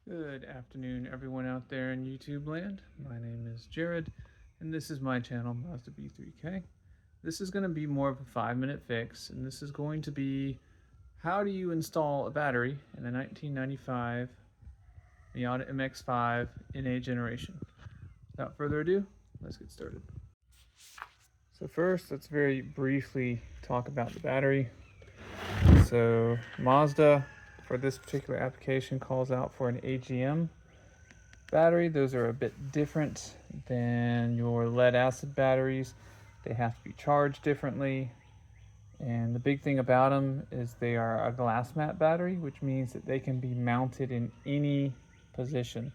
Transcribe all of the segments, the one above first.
Good afternoon, everyone out there in YouTube land. My name is Jared, and this is my channel, Mazda B3K. This is going to be more of a 5-minute fix, and this is going to be how do you install a battery in a 1995 Miata MX-5 NA generation. Without further ado, let's get started. So first, let's very briefly talk about the battery. So Mazda, for this particular application, calls out for an AGM battery. Those are a bit different than your lead acid batteries. They have to be charged differently. And the big thing about them is they are a glass mat battery, which means that they can be mounted in any position.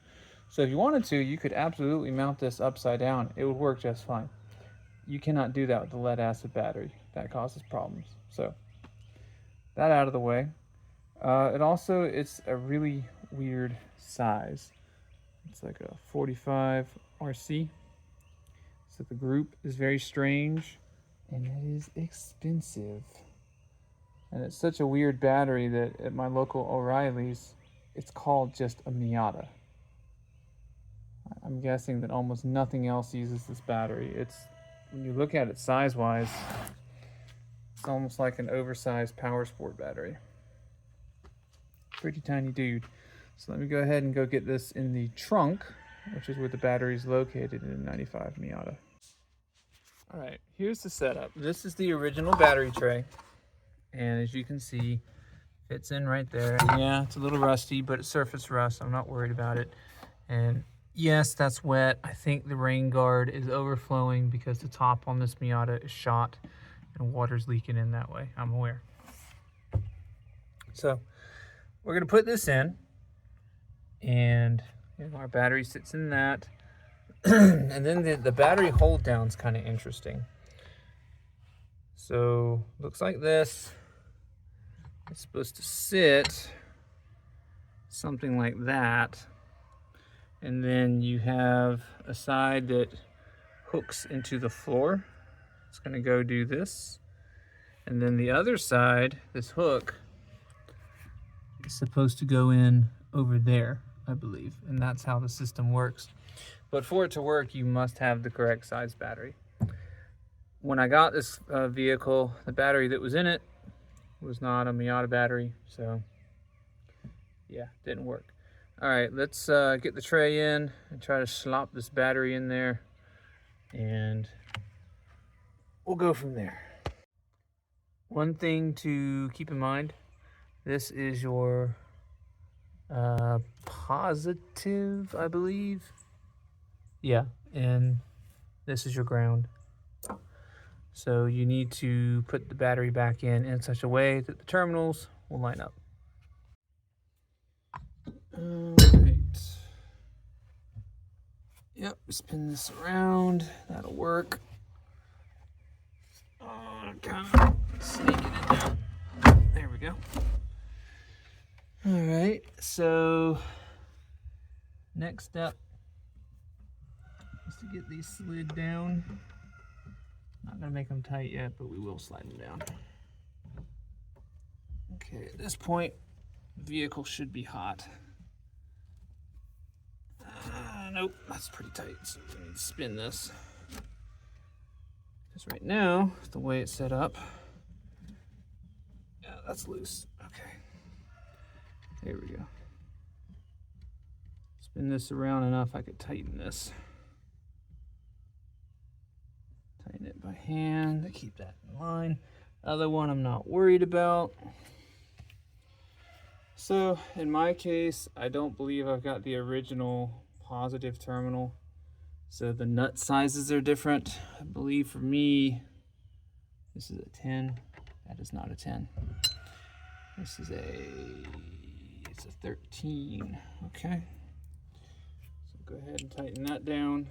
So if you wanted to, you could absolutely mount this upside down. It would work just fine. You cannot do that with the lead acid battery. That causes problems. So that out of the way. It's a really weird size. It's like a 45 RC. So the group is very strange and it is expensive. And it's such a weird battery that at my local O'Reilly's, it's called just a Miata. I'm guessing that almost nothing else uses this battery. When you look at it size-wise, it's almost like an oversized power sport battery. Pretty tiny dude. So let me go ahead and go get this in the trunk, which is where the battery is located in a 95 Miata. All right, here's the setup. This is the original battery tray. And as you can see, fits in right there. And yeah, it's a little rusty, but it's surface rust. I'm not worried about it. And yes, that's wet. I think the rain guard is overflowing because the top on this Miata is shot and water's leaking in that way. I'm aware. So we're gonna put this in, and our battery sits in that. And then the battery hold down is kind of interesting. So looks like this. It's supposed to sit something like that, and then you have a side that hooks into the floor. It's gonna go do this, and then the other side, this hook, is supposed to go in over there, I believe, and that's how the system works. But for it to work, you must have the correct size battery. When I got this vehicle, the battery that was in it was not a Miata battery, so yeah, didn't work. All right, let's get the tray in and try to slop this battery in there, and we'll go from there. One thing to keep in mind, this is your positive, I believe. Yeah, and this is your ground. So you need to put the battery back in such a way that the terminals will line up. All right. Yep, spin this around. That'll work. Kind of sneak it in there. There we go. All right, so next step is to get these slid down. Not gonna make them tight yet, but we will slide them down. Okay, at this point, the vehicle should be hot. Nope, that's pretty tight, so we need to spin this. Because right now, the way it's set up, yeah, that's loose. Okay, there we go. Spin this around enough, I could tighten this. Tighten it by hand to keep that in line. Other one I'm not worried about. So in my case, I don't believe I've got the original positive terminal. So the nut sizes are different. I believe for me, this is a 10. That is not a 10. This is it's a 13. Okay. So go ahead and tighten that down.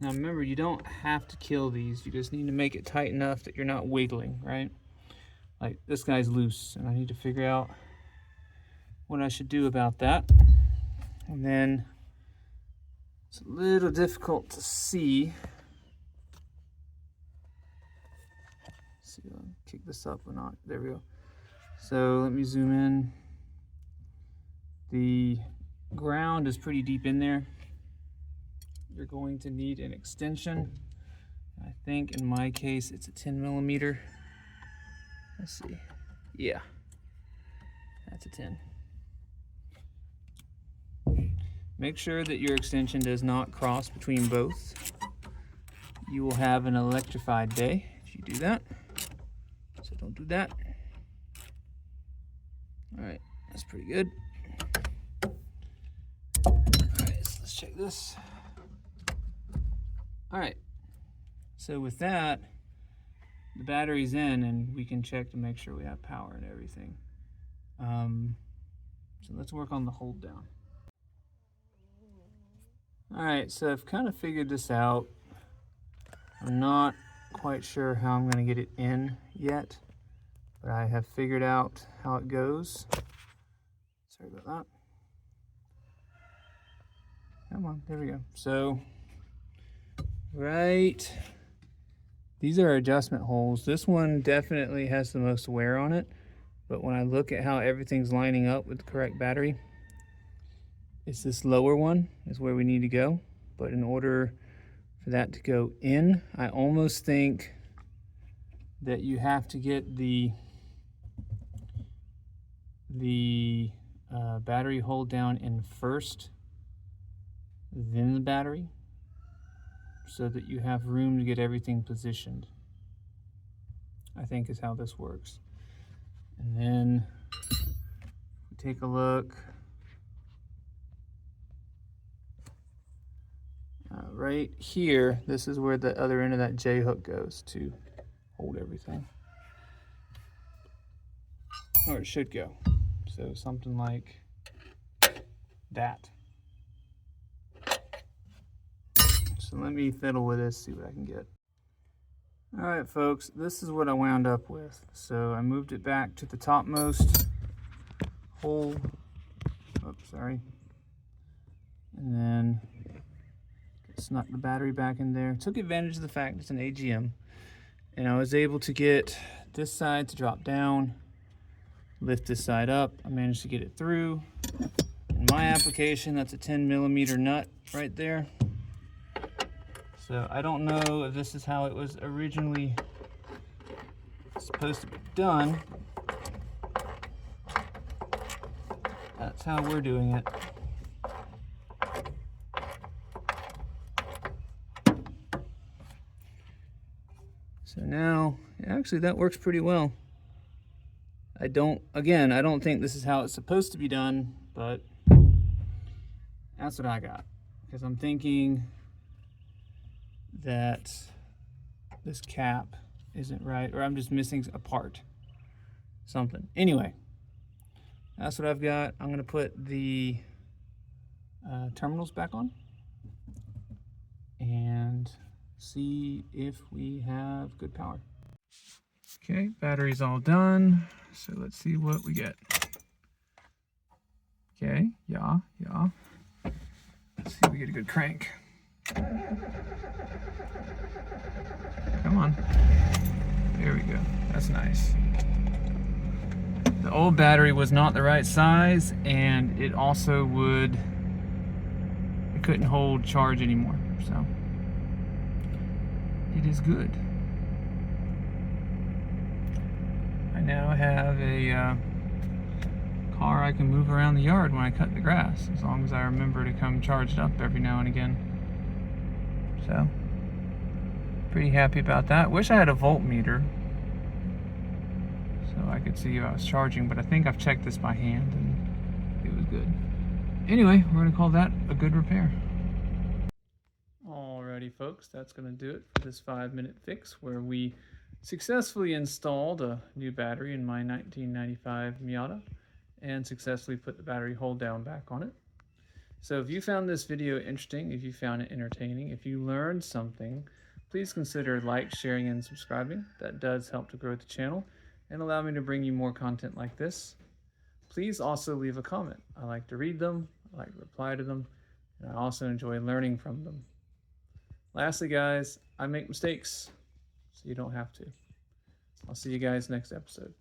Now remember, you don't have to kill these. You just need to make it tight enough that you're not wiggling, right? Like this guy's loose, and I need to figure out what I should do about that. And then it's a little difficult to see. Let's see if I can kick this up or not. There we go. So let me zoom in. The ground is pretty deep in there. You're going to need an extension. I think in my case it's a 10 millimeter. Let's see. Yeah, that's a 10. Make sure that your extension does not cross between both. You will have an electrified day if you do that. So don't do that. All right, that's pretty good. All right, so let's check this. All right, so with that, the battery's in and we can check to make sure we have power and everything. So let's work on the hold down. All right, so I've kind of figured this out. I'm not quite sure how I'm going to get it in yet, but I have figured out how it goes. Sorry about that. Come on, there we go. So, right, these are adjustment holes. This one definitely has the most wear on it, but when I look at how everything's lining up with the correct battery, it's this lower one is where we need to go. But in order for that to go in, I almost think that you have to get the battery hold down in first, then the battery, so that you have room to get everything positioned. I think is how this works. And then take a look. Right here, this is where the other end of that J hook goes to hold everything. Or it should go. So something like that. So let me fiddle with this, see what I can get. All right, folks, this is what I wound up with. So I moved it back to the topmost hole. Oops, sorry. And then snuck the battery back in there. Took advantage of the fact it's an AGM. And I was able to get this side to drop down, lift this side up. I managed to get it through. In my application, that's a 10 millimeter nut right there. So I don't know if this is how it was originally supposed to be done. That's how we're doing it. So now, actually that works pretty well. I don't think this is how it's supposed to be done, but that's what I got. Because I'm thinking that this cap isn't right, or I'm just missing a part, something. Anyway, that's what I've got. I'm gonna put the terminals back on and see if we have good power. Okay, battery's all done. So let's see what we get. Okay, yeah. Let's see if we get a good crank. Come on. There we go. That's nice. The old battery was not the right size, and it also it couldn't hold charge anymore, so it is good. I now have a car I can move around the yard when I cut the grass, as long as I remember to come charge it up every now and again. So, pretty happy about that. Wish I had a voltmeter so I could see if I was charging, but I think I've checked this by hand and it was good. Anyway, we're gonna call that a good repair. Alrighty folks, that's gonna do it for this 5-minute fix where we successfully installed a new battery in my 1995 Miata and successfully put the battery hold down back on it. So if you found this video interesting, if you found it entertaining, if you learned something, please consider sharing, and subscribing. That does help to grow the channel and allow me to bring you more content like this. Please also leave a comment. I like to read them, I like to reply to them, and I also enjoy learning from them. Lastly, guys, I make mistakes, so you don't have to. I'll see you guys next episode.